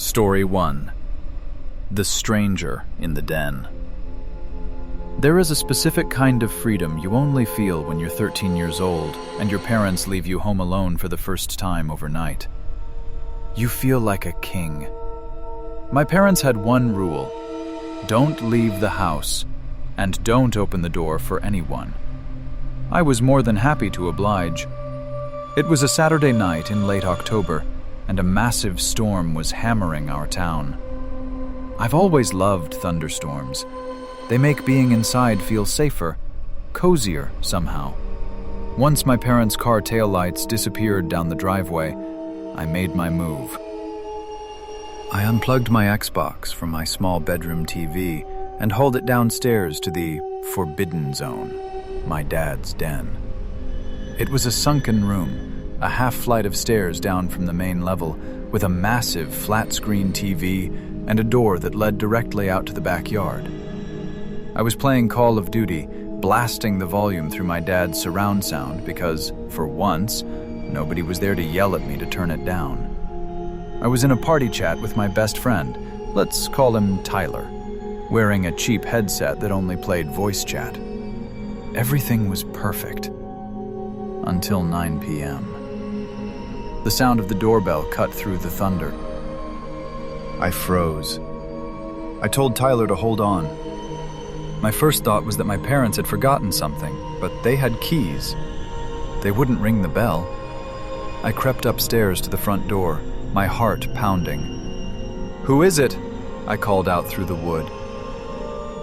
Story 1. The Stranger in the Den. There is a specific kind of freedom you only feel when you're 13 years old and your parents leave you home alone for the first time overnight. You feel like a king. My parents had one rule: don't leave the house, and don't open the door for anyone. I was more than happy to oblige. It was a Saturday night in late October, and a massive storm was hammering our town. I've always loved thunderstorms. They make being inside feel safer, cozier somehow. Once my parents' car taillights disappeared down the driveway, I made my move. I unplugged my Xbox from my small bedroom TV and hauled it downstairs to the forbidden zone, my dad's den. It was a sunken room, a half flight of stairs down from the main level, with a massive flat-screen TV and a door that led directly out to the backyard. I was playing Call of Duty, blasting the volume through my dad's surround sound because, for once, nobody was there to yell at me to turn it down. I was in a party chat with my best friend, let's call him Tyler, wearing a cheap headset that only played voice chat. Everything was perfect. Until 9 p.m. The sound of the doorbell cut through the thunder. I froze. I told Tyler to hold on. My first thought was that my parents had forgotten something, but they had keys. They wouldn't ring the bell. I crept upstairs to the front door, my heart pounding. "Who is it?" I called out through the wood.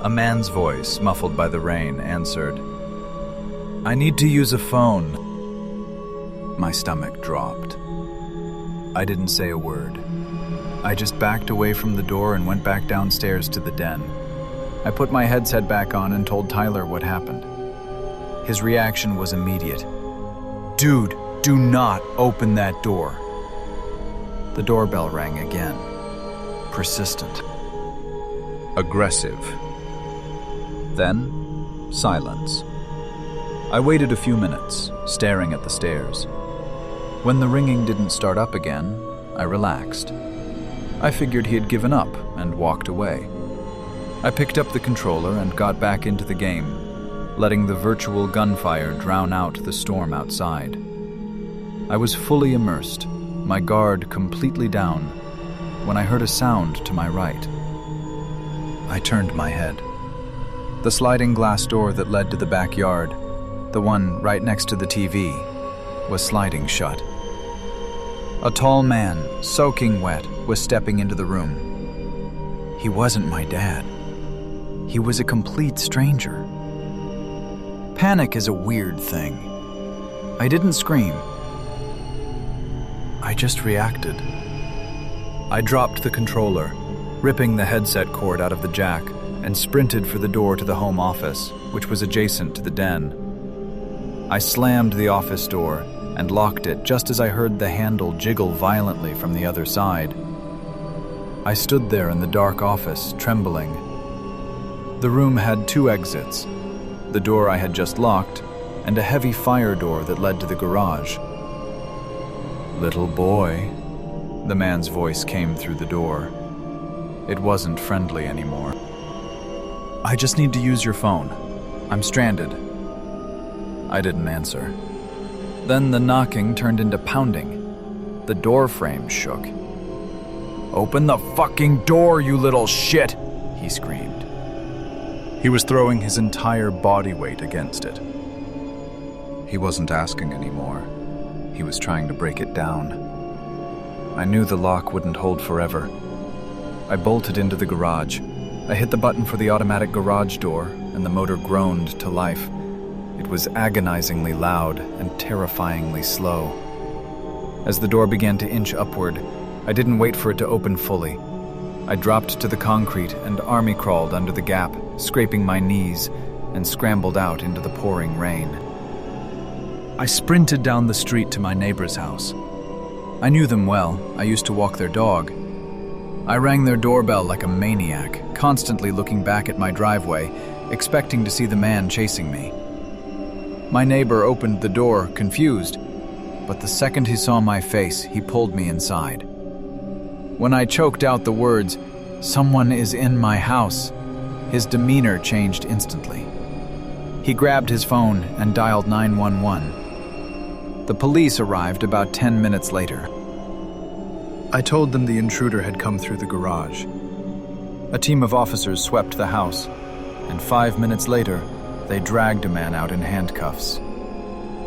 A man's voice, muffled by the rain, answered, "I need to use a phone." My stomach dropped. I didn't say a word. I just backed away from the door and went back downstairs to the den. I put my headset back on and told Tyler what happened. His reaction was immediate. "Dude, do not open that door." The doorbell rang again. Persistent. Aggressive. Then, silence. I waited a few minutes, staring at the stairs. When the ringing didn't start up again, I relaxed. I figured he had given up and walked away. I picked up the controller and got back into the game, letting the virtual gunfire drown out the storm outside. I was fully immersed, my guard completely down, when I heard a sound to my right. I turned my head. The sliding glass door that led to the backyard, the one right next to the TV, was sliding shut. A tall man, soaking wet, was stepping into the room. He wasn't my dad. He was a complete stranger. Panic is a weird thing. I didn't scream. I just reacted. I dropped the controller, ripping the headset cord out of the jack, and sprinted for the door to the home office, which was adjacent to the den. I slammed the office door and locked it just as I heard the handle jiggle violently from the other side. I stood there in the dark office, trembling. The room had two exits, the door I had just locked, and a heavy fire door that led to the garage. "Little boy," the man's voice came through the door. It wasn't friendly anymore. "I just need to use your phone. I'm stranded." I didn't answer. Then the knocking turned into pounding. The door frame shook. "Open the fucking door, you little shit!" he screamed. He was throwing his entire body weight against it. He wasn't asking anymore. He was trying to break it down. I knew the lock wouldn't hold forever. I bolted into the garage. I hit the button for the automatic garage door, and the motor groaned to life. It was agonizingly loud and terrifyingly slow. As the door began to inch upward, I didn't wait for it to open fully. I dropped to the concrete and army crawled under the gap, scraping my knees, and scrambled out into the pouring rain. I sprinted down the street to my neighbor's house. I knew them well. I used to walk their dog. I rang their doorbell like a maniac, constantly looking back at my driveway, expecting to see the man chasing me. My neighbor opened the door, confused, but the second he saw my face, he pulled me inside. When I choked out the words, "Someone is in my house," his demeanor changed instantly. He grabbed his phone and dialed 911. The police arrived about 10 minutes later. I told them the intruder had come through the garage. A team of officers swept the house, and 5 minutes later, they dragged a man out in handcuffs.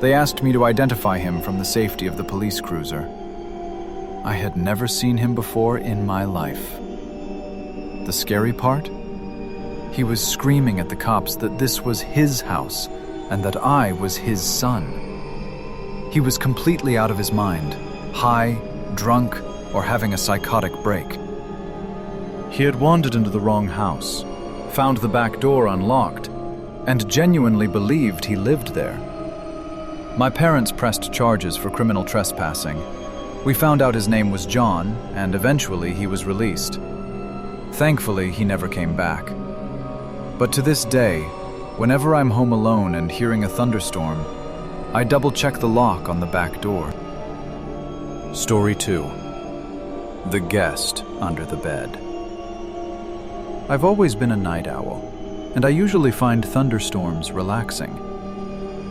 They asked me to identify him from the safety of the police cruiser. I had never seen him before in my life. The scary part? He was screaming at the cops that this was his house and that I was his son. He was completely out of his mind, high, drunk, or having a psychotic break. He had wandered into the wrong house, found the back door unlocked, and genuinely believed he lived there. My parents pressed charges for criminal trespassing. We found out his name was John, and eventually he was released. Thankfully, he never came back. But to this day, whenever I'm home alone and hearing a thunderstorm, I double-check the lock on the back door. Story 2. The Guest Under the Bed. I've always been a night owl, and I usually find thunderstorms relaxing.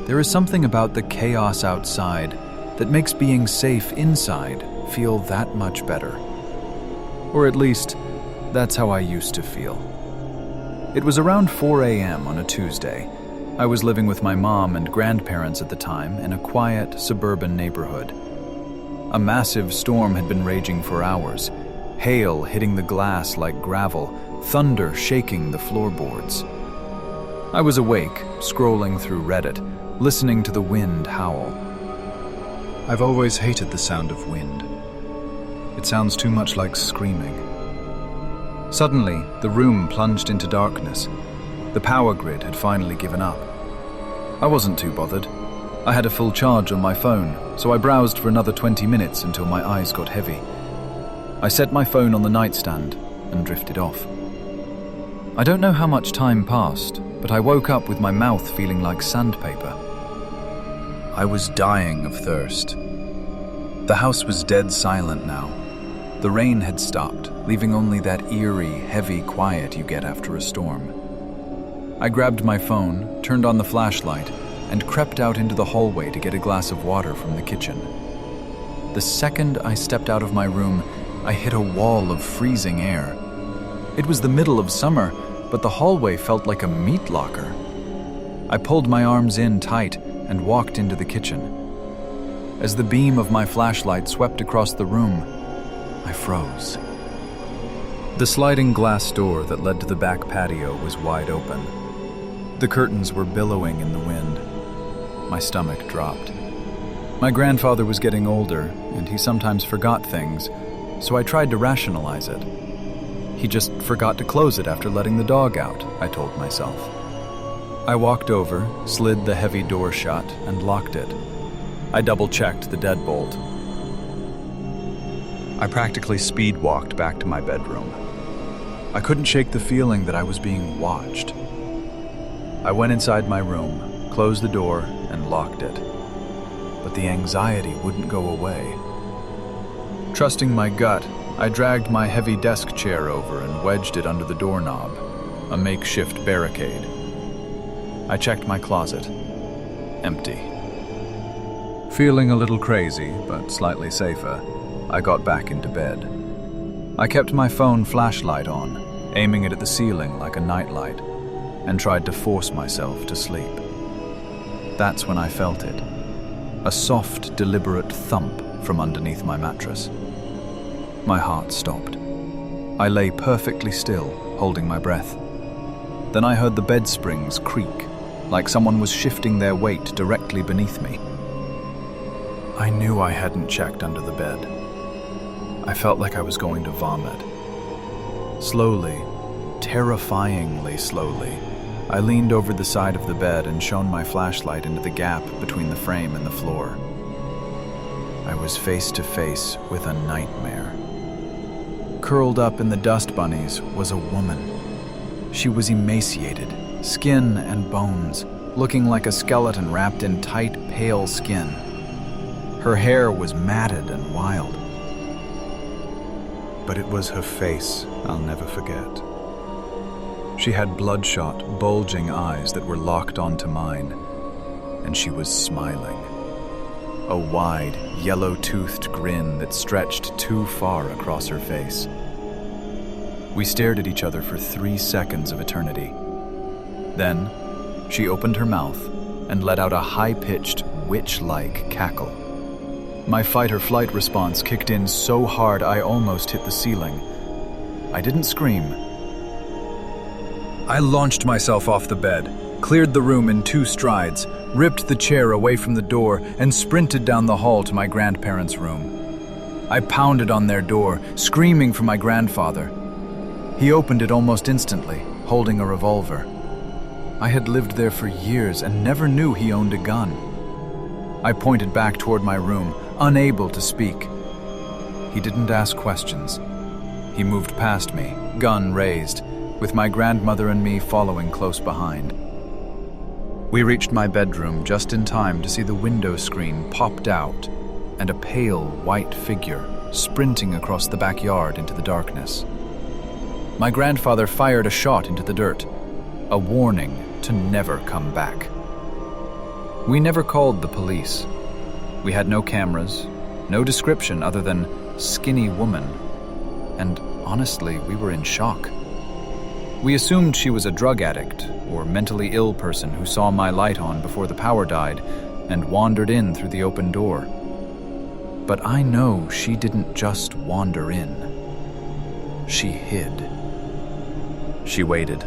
There is something about the chaos outside that makes being safe inside feel that much better. Or at least, that's how I used to feel. It was around 4 a.m. on a Tuesday. I was living with my mom and grandparents at the time in a quiet, suburban neighborhood. A massive storm had been raging for hours, hail hitting the glass like gravel, thunder shaking the floorboards. I was awake, scrolling through Reddit, listening to the wind howl. I've always hated the sound of wind. It sounds too much like screaming. Suddenly, the room plunged into darkness. The power grid had finally given up. I wasn't too bothered. I had a full charge on my phone, so I browsed for another 20 minutes until my eyes got heavy. I set my phone on the nightstand and drifted off. I don't know how much time passed, but I woke up with my mouth feeling like sandpaper. I was dying of thirst. The house was dead silent now. The rain had stopped, leaving only that eerie, heavy quiet you get after a storm. I grabbed my phone, turned on the flashlight, and crept out into the hallway to get a glass of water from the kitchen. The second I stepped out of my room, I hit a wall of freezing air. It was the middle of summer, but the hallway felt like a meat locker. I pulled my arms in tight and walked into the kitchen. As the beam of my flashlight swept across the room, I froze. The sliding glass door that led to the back patio was wide open. The curtains were billowing in the wind. My stomach dropped. My grandfather was getting older, and he sometimes forgot things, so I tried to rationalize it. He just forgot to close it after letting the dog out, I told myself. I walked over, slid the heavy door shut, and locked it. I double-checked the deadbolt. I practically speed-walked back to my bedroom. I couldn't shake the feeling that I was being watched. I went inside my room, closed the door, and locked it. But the anxiety wouldn't go away. Trusting my gut, I dragged my heavy desk chair over and wedged it under the doorknob, a makeshift barricade. I checked my closet. Empty. Feeling a little crazy, but slightly safer, I got back into bed. I kept my phone flashlight on, aiming it at the ceiling like a nightlight, and tried to force myself to sleep. That's when I felt it. A soft, deliberate thump from underneath my mattress. My heart stopped. I lay perfectly still, holding my breath. Then I heard the bed springs creak, like someone was shifting their weight directly beneath me. I knew I hadn't checked under the bed. I felt like I was going to vomit. Slowly, terrifyingly slowly, I leaned over the side of the bed and shone my flashlight into the gap between the frame and the floor. I was face to face with a nightmare. Curled up in the dust bunnies was a woman. She was emaciated, skin and bones, looking like a skeleton wrapped in tight, pale skin. Her hair was matted and wild. but it was her face I'll never forget. She had bloodshot, bulging eyes that were locked onto mine, and she was smiling. A wide, yellow-toothed grin that stretched too far across her face. We stared at each other for 3 seconds of eternity. Then, she opened her mouth and let out a high-pitched, witch-like cackle. My fight-or-flight response kicked in so hard I almost hit the ceiling. I didn't scream. I launched myself off the bed, cleared the room in 2 strides, ripped the chair away from the door, and sprinted down the hall to my grandparents' room. I pounded on their door, screaming for my grandfather. He opened it almost instantly, holding a revolver. I had lived there for years and never knew he owned a gun. I pointed back toward my room, unable to speak. He didn't ask questions. He moved past me, gun raised, with my grandmother and me following close behind. We reached my bedroom just in time to see the window screen popped out and a pale white figure sprinting across the backyard into the darkness. My grandfather fired a shot into the dirt, a warning to never come back. We never called the police. We had no cameras, no description other than skinny woman, and honestly, we were in shock. We assumed she was a drug addict or mentally ill person who saw my light on before the power died and wandered in through the open door. But I know she didn't just wander in. She hid. She waited.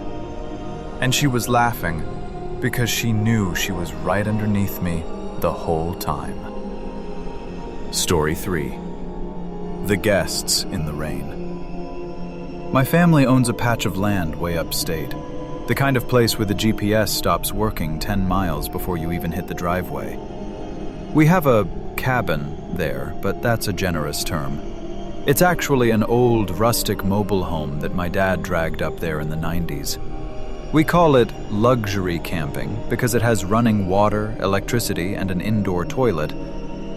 And she was laughing because she knew she was right underneath me the whole time. Story 3. The Guests in the Rain. My family owns a patch of land way upstate, the kind of place where the GPS stops working 10 miles before you even hit the driveway. We have a cabin there, but that's a generous term. It's actually an old, rustic mobile home that my dad dragged up there in the 90s. We call it luxury camping because it has running water, electricity, and an indoor toilet,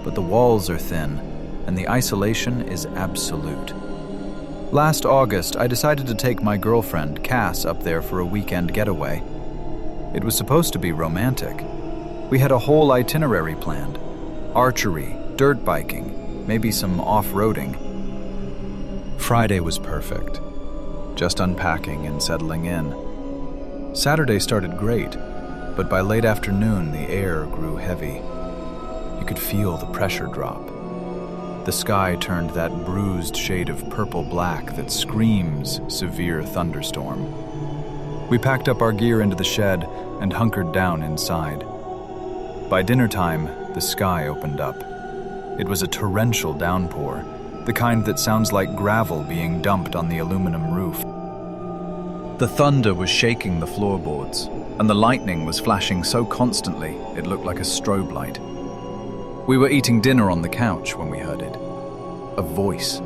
but the walls are thin, and the isolation is absolute. Last August, I decided to take my girlfriend, Cass, up there for a weekend getaway. It was supposed to be romantic. We had a whole itinerary planned. Archery, dirt biking, maybe some off-roading. Friday was perfect. Just unpacking and settling in. Saturday started great, but by late afternoon the air grew heavy. You could feel the pressure drop. The sky turned that bruised shade of purple-black that screams severe thunderstorm. We packed up our gear into the shed and hunkered down inside. By dinner time, the sky opened up. It was a torrential downpour, the kind that sounds like gravel being dumped on the aluminum roof. The thunder was shaking the floorboards, and the lightning was flashing so constantly it looked like a strobe light. We were eating dinner on the couch when we heard it. A voice.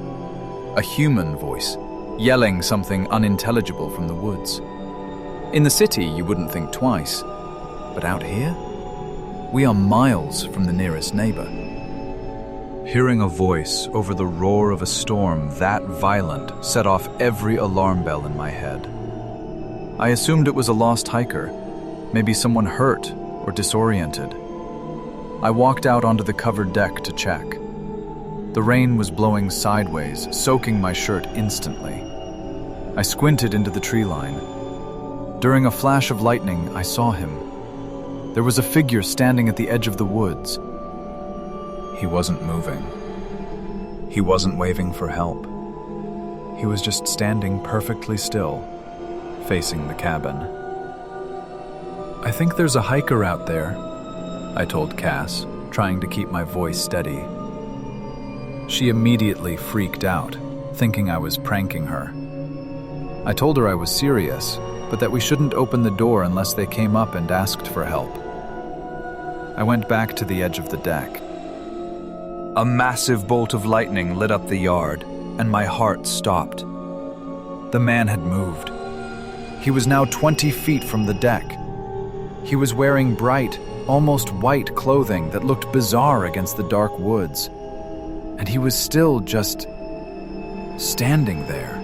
A human voice, yelling something unintelligible from the woods. In the city, you wouldn't think twice, but out here, we are miles from the nearest neighbor. Hearing a voice over the roar of a storm that violent set off every alarm bell in my head. I assumed it was a lost hiker, maybe someone hurt or disoriented. I walked out onto the covered deck to check. The rain was blowing sideways, soaking my shirt instantly. I squinted into the tree line. During a flash of lightning, I saw him. There was a figure standing at the edge of the woods. He wasn't moving. He wasn't waving for help. He was just standing perfectly still, facing the cabin. "I think there's a hiker out there," I told Cass, trying to keep my voice steady. She immediately freaked out, thinking I was pranking her. I told her I was serious, but that we shouldn't open the door unless they came up and asked for help. I went back to the edge of the deck. A massive bolt of lightning lit up the yard, and my heart stopped. The man had moved. He was now 20 feet from the deck. He was wearing bright, almost white clothing that looked bizarre against the dark woods. And he was still just standing there.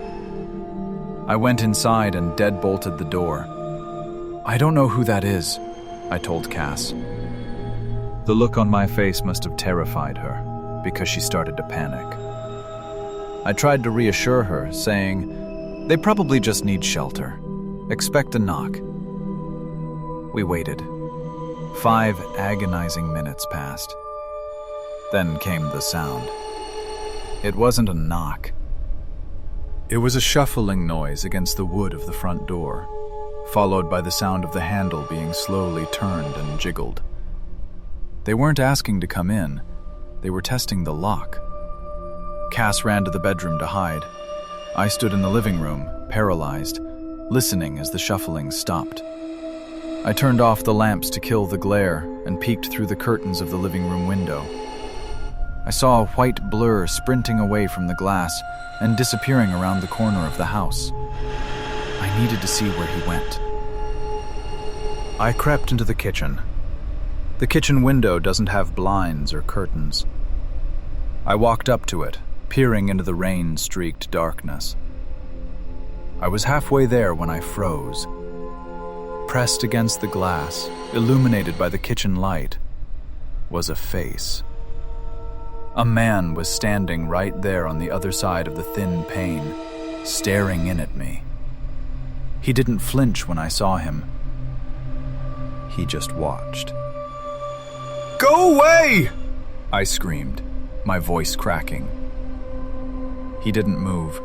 I went inside and deadbolted the door. "I don't know who that is," I told Cass. The look on my face must have terrified her, because she started to panic. I tried to reassure her, saying, "They probably just need shelter. Expect a knock." We waited. 5 agonizing minutes passed. Then came the sound. It wasn't a knock. It was a shuffling noise against the wood of the front door, followed by the sound of the handle being slowly turned and jiggled. They weren't asking to come in. They were testing the lock. Cass ran to the bedroom to hide. I stood in the living room, paralyzed, listening as the shuffling stopped. I turned off the lamps to kill the glare and peeked through the curtains of the living room window. I saw a white blur sprinting away from the glass and disappearing around the corner of the house. I needed to see where he went. I crept into the kitchen. The kitchen window doesn't have blinds or curtains. I walked up to it, peering into the rain-streaked darkness. I was halfway there when I froze. Pressed against the glass, illuminated by the kitchen light, was a face. A man was standing right there on the other side of the thin pane, staring in at me. He didn't flinch when I saw him. He just watched. "Go away!" I screamed, my voice cracking. He didn't move.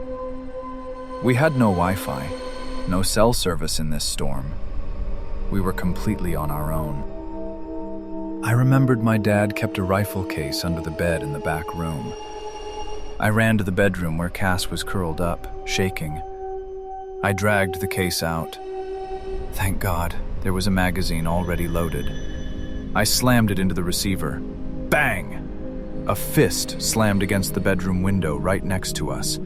We had no Wi-Fi, no cell service in this storm. We were completely on our own. I remembered my dad kept a rifle case under the bed in the back room. I ran to the bedroom where Cass was curled up, shaking. I dragged the case out. Thank God, there was a magazine already loaded. I slammed it into the receiver. Bang! A fist slammed against the bedroom window right next to us.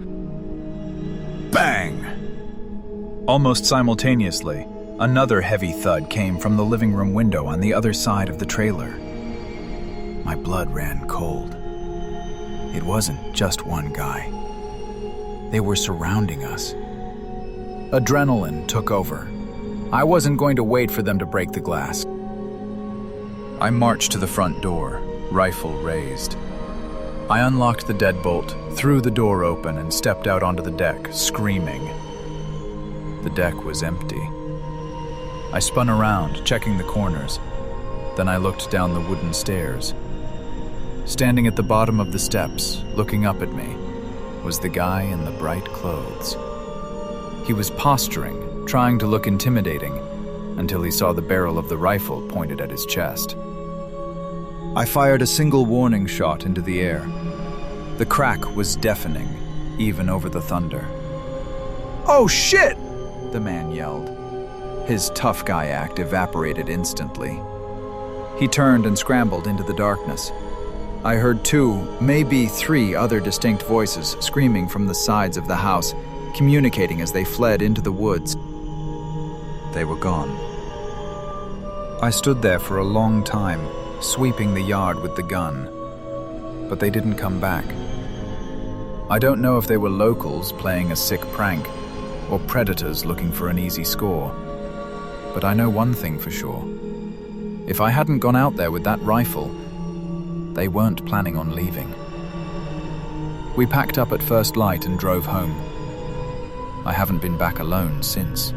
Bang! Almost simultaneously, another heavy thud came from the living room window on the other side of the trailer. My blood ran cold. It wasn't just one guy. They were surrounding us. Adrenaline took over. I wasn't going to wait for them to break the glass. I marched to the front door, rifle raised. I unlocked the deadbolt, threw the door open, and stepped out onto the deck, screaming. The deck was empty. I spun around, checking the corners. Then I looked down the wooden stairs. Standing at the bottom of the steps, looking up at me, was the guy in the bright clothes. He was posturing, trying to look intimidating, until he saw the barrel of the rifle pointed at his chest. I fired a single warning shot into the air. The crack was deafening, even over the thunder. "Oh shit!" the man yelled. His tough guy act evaporated instantly. He turned and scrambled into the darkness. I heard 2, maybe 3 other distinct voices screaming from the sides of the house, communicating as they fled into the woods. They were gone. I stood there for a long time, sweeping the yard with the gun, but they didn't come back. I don't know if they were locals playing a sick prank or predators looking for an easy score, but I know one thing for sure. If I hadn't gone out there with that rifle, they weren't planning on leaving. We packed up at first light and drove home. I haven't been back alone since.